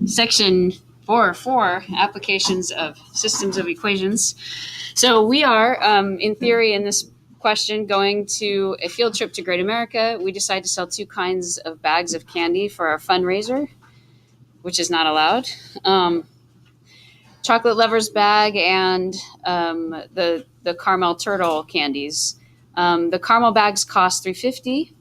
section 404, applications of systems of equations. So we are, in theory, in this question, going to a field trip to Great America. We decide to sell 2 kinds of bags of candy for our fundraiser, which is not allowed. Chocolate lovers bag and the caramel turtle candies. The caramel bags cost $3.50.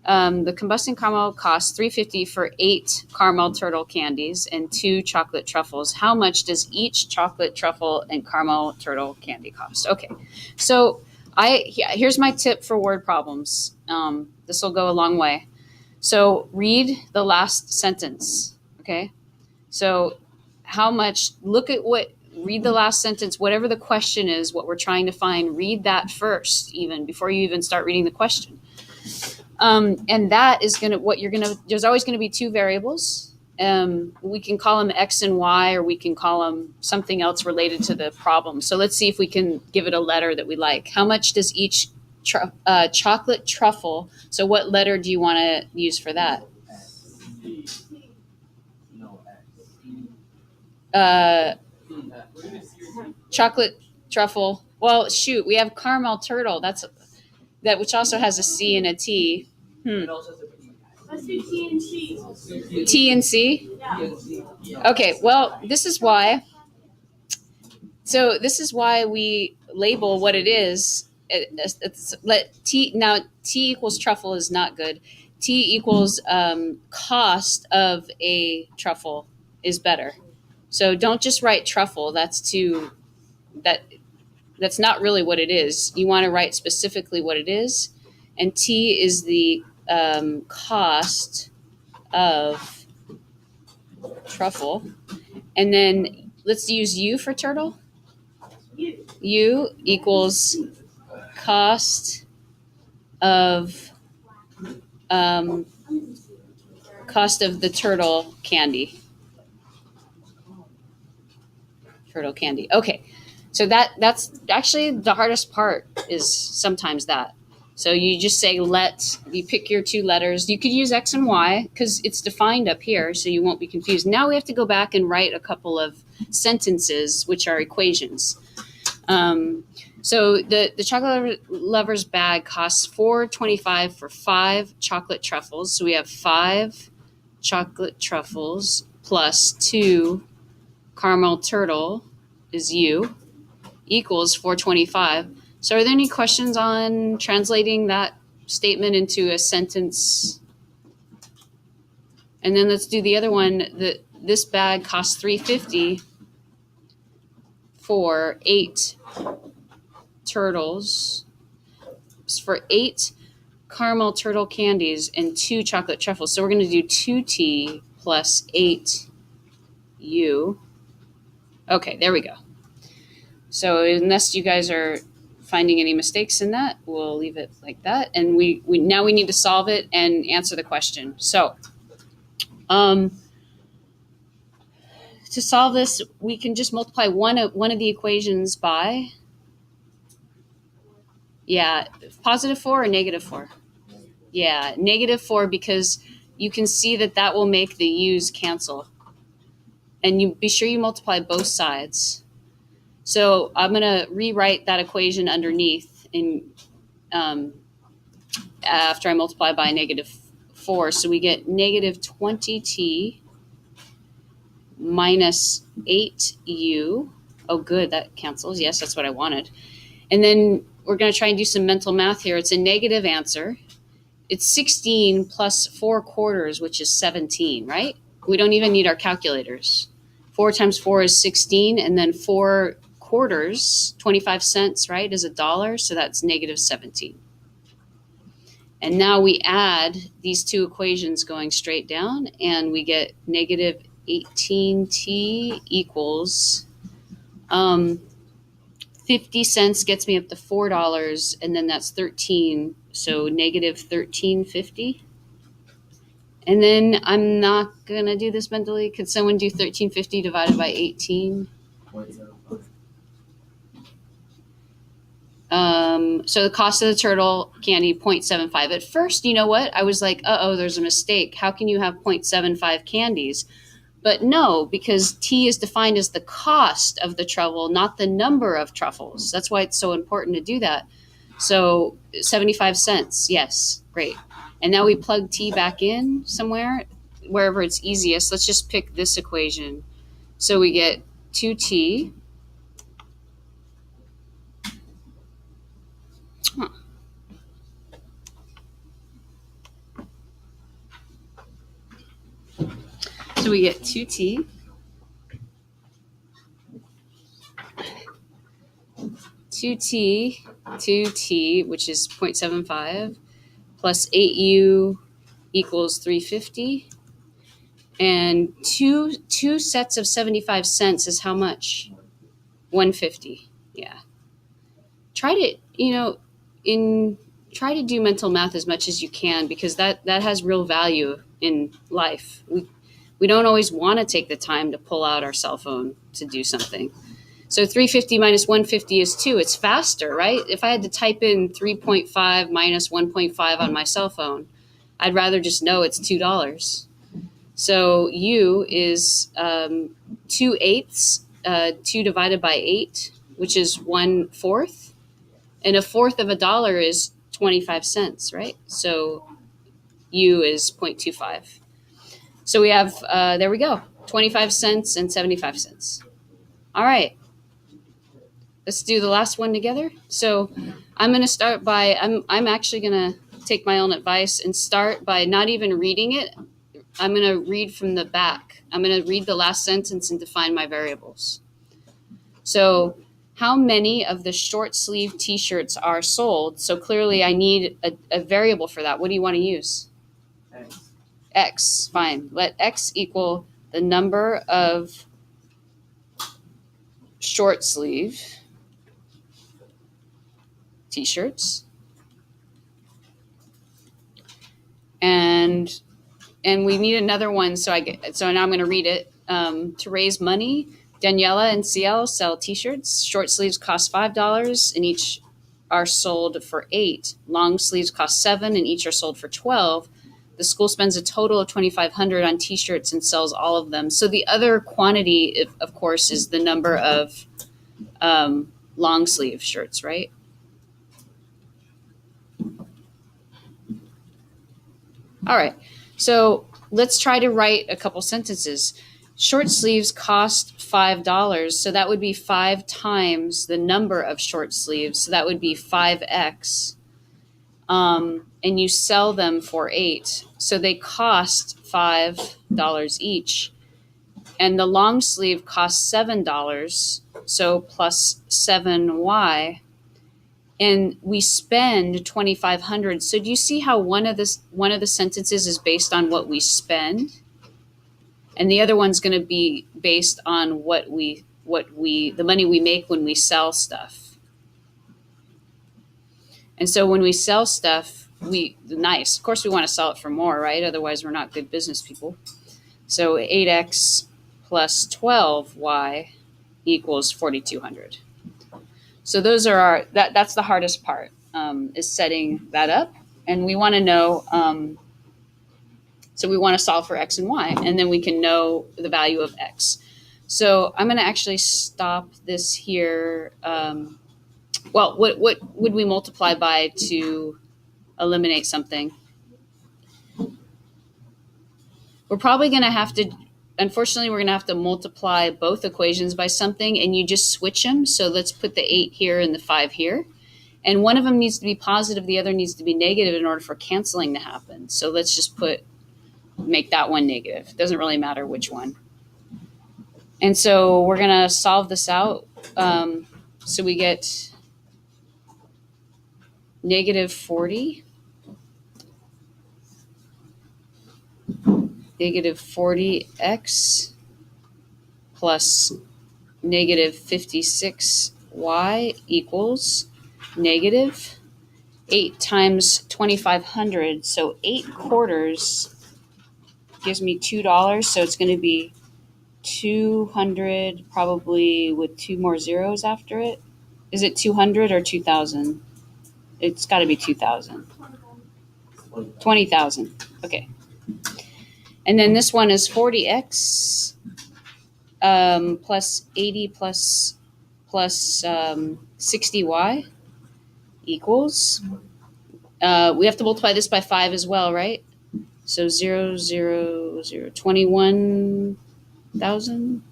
The combusting caramel costs $3.50 for 8 caramel turtle candies and 2 chocolate truffles. How much does each chocolate truffle and caramel turtle candy cost? Okay, so here's my tip for word problems. This will go a long way. So read the last sentence. Okay, so how much? Read the last sentence. Whatever the question is, what we're trying to find, read that first, even before you even start reading the question. And that is there's always going to be 2 variables. We can call them X and Y, or we can call them something else related to the problem. So let's see if we can give it a letter that we like. How much does each chocolate truffle? So what letter do you want to use for that? Chocolate truffle. Well, shoot, we have caramel turtle. That which also has a C and a T. Let's do T and C. T and C? Yeah. Okay, well, this is why. So this is why we label what it is. Now T equals truffle is not good. T equals cost of a truffle is better. So don't just write truffle. That's not really what it is. You want to write specifically what it is. And T is the cost of truffle. And then let's use U for turtle. U equals cost of the turtle candy. Turtle candy. Okay. So that's actually the hardest part, is sometimes that. So you just say you pick your 2 letters. You could use X and Y because it's defined up here, so you won't be confused. Now we have to go back and write a couple of sentences, which are equations. So the chocolate lovers bag costs $4.25 for 5 chocolate truffles. So we have 5 chocolate truffles plus 2 caramel turtle is U equals $4.25. So are there any questions on translating that statement into a sentence? And then let's do the other one. This bag costs $3.50 for 8 turtles, for 8 caramel turtle candies and 2 chocolate truffles. So we're going to do 2T plus 8U. Okay, there we go. So unless you guys are finding any mistakes in that, we'll leave it like that. And we now need to solve it and answer the question. So to solve this, we can just multiply one of the equations by, positive 4 or negative 4? Yeah, negative 4, because you can see that will make the U's cancel. And you be sure you multiply both sides. So I'm going to rewrite that equation underneath after I multiply by negative 4. So we get negative 20T minus 8U. Oh, good, that cancels. Yes, that's what I wanted. And then we're going to try and do some mental math here. It's a negative answer. It's 16 plus 4 quarters, which is 17, right? We don't even need our calculators. 4 times 4 is 16, and then 4 quarters, 25 cents, right, is $1. So that's negative 17. And now we add these 2 equations going straight down, and we get negative 18T equals 50 cents gets me up to $4, and then that's 13. So negative 13.50. And then I'm not going to do this mentally. Could someone do 13.50 divided by 18? So the cost of the turtle candy, 0.75. At first, you know what? I was like, there's a mistake. How can you have 0.75 candies? But no, because T is defined as the cost of the truffle, not the number of truffles. That's why it's so important to do that. So 75 cents, yes, great. And now we plug T back in somewhere, wherever it's easiest. Let's just pick this equation. So we get 2T. Huh. So we get 2T. 2T, which is 0.75, plus 8U equals 350. And two sets of 75 cents is how much? 150. Yeah. Try to do mental math as much as you can, because that has real value in life. We don't always want to take the time to pull out our cell phone to do something. So 350 minus 150 is 2. It's faster, right? If I had to type in 3.5 minus 1.5 on my cell phone, I'd rather just know it's $2. So U is 2/8, 2 divided by 8, which is 1/4. And $1/4 of $1 is 25 cents, right? So U is 0.25. So we have, there we go, 25 cents and 75 cents. All right. Let's do the last one together. So I'm going to start by, I'm actually going to take my own advice and start by not even reading it. I'm going to read from the back. I'm going to read the last sentence and define my variables. So how many of the short sleeve t-shirts are sold? So clearly I need a variable for that. What do you want to use? X, fine. Let X equal the number of short sleeve t-shirts. And we need another one. So now I'm going to read it. To raise money, Daniela and CL sell t-shirts. Short sleeves cost $5 and each are sold for $8. Long sleeves cost $7 and each are sold for $12. The school spends a total of $2,500 on t-shirts and sells all of them. So the other quantity, of course, is the number of long sleeve shirts, right? All right. So let's try to write a couple sentences. Short sleeves cost $5. So that would be 5 times the number of short sleeves. So that would be 5x. And you sell them for $8. So they cost $5 each. And the long sleeve costs $7. So plus 7y. And we spend $2,500. So do you see how one of the sentences is based on what we spend, and the other one's going to be based on the money we make when we sell stuff. And so when we sell stuff, of course we want to sell it for more, right? Otherwise we're not good business people. So 8x plus 12y equals 4,200. So those are that's the hardest part, is setting that up. And we want to know, so we want to solve for x and y, and then we can know the value of x. So I'm going to actually stop this here. Well, what would we multiply by to eliminate something? We're probably going to have to, unfortunately, we're going to have to multiply both equations by something, and you just switch them. So let's put the 8 here and the 5 here. And one of them needs to be positive, the other needs to be negative in order for canceling to happen. So let's just make that one negative. It doesn't really matter which one. And so we're going to solve this out. So we get negative 40. Negative 40x plus negative 56y equals negative 8 times 2,500. So 8 quarters gives me $2. So it's going to be 200, probably with 2 more zeros after it. Is it 200 or 2,000? It's got to be 2,000. 20,000. Okay. And then this one is 40x plus 80 plus 60y equals, we have to multiply this by 5 as well, right? So 0, 0, 0, 21,000.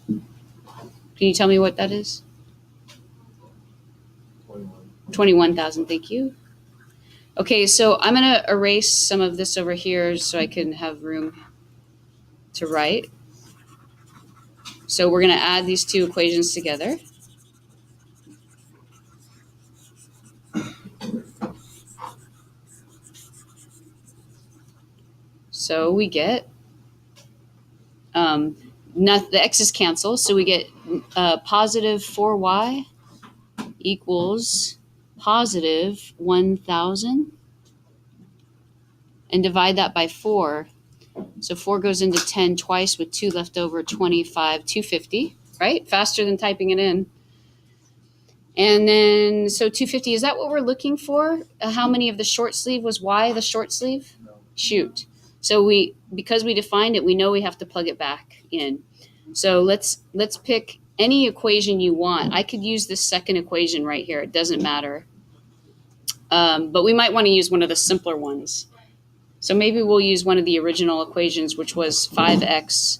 Can you tell me what that is? 21,000, thank you. Okay, so I'm going to erase some of this over here so I can have room to write. So we're going to add these two equations together. So we get, the x's cancel, so we get positive 4y equals positive 1,000. And divide that by 4. So 4 goes into 10 twice with 2 left over, 25, 250, right? Faster than typing it in. And then, so 250, is that what we're looking for? How many of the short sleeve was y, the short sleeve? No. Shoot. So because we defined it, we know we have to plug it back in. So let's pick any equation you want. I could use this second equation right here. It doesn't matter. But we might want to use one of the simpler ones. So maybe we'll use one of the original equations, which was 5x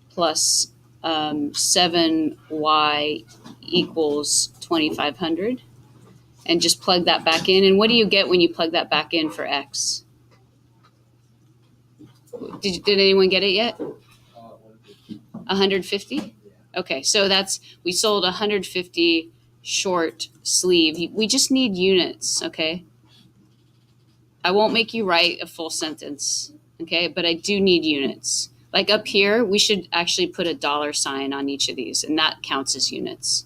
plus 7y equals 2,500. And just plug that back in. And what do you get when you plug that back in for x? Did anyone get it yet? 150? Okay, so we sold 150 short sleeve. We just need units, okay? I won't make you write a full sentence, okay? But I do need units. Like up here, we should actually put a $sign on each of these, and that counts as units.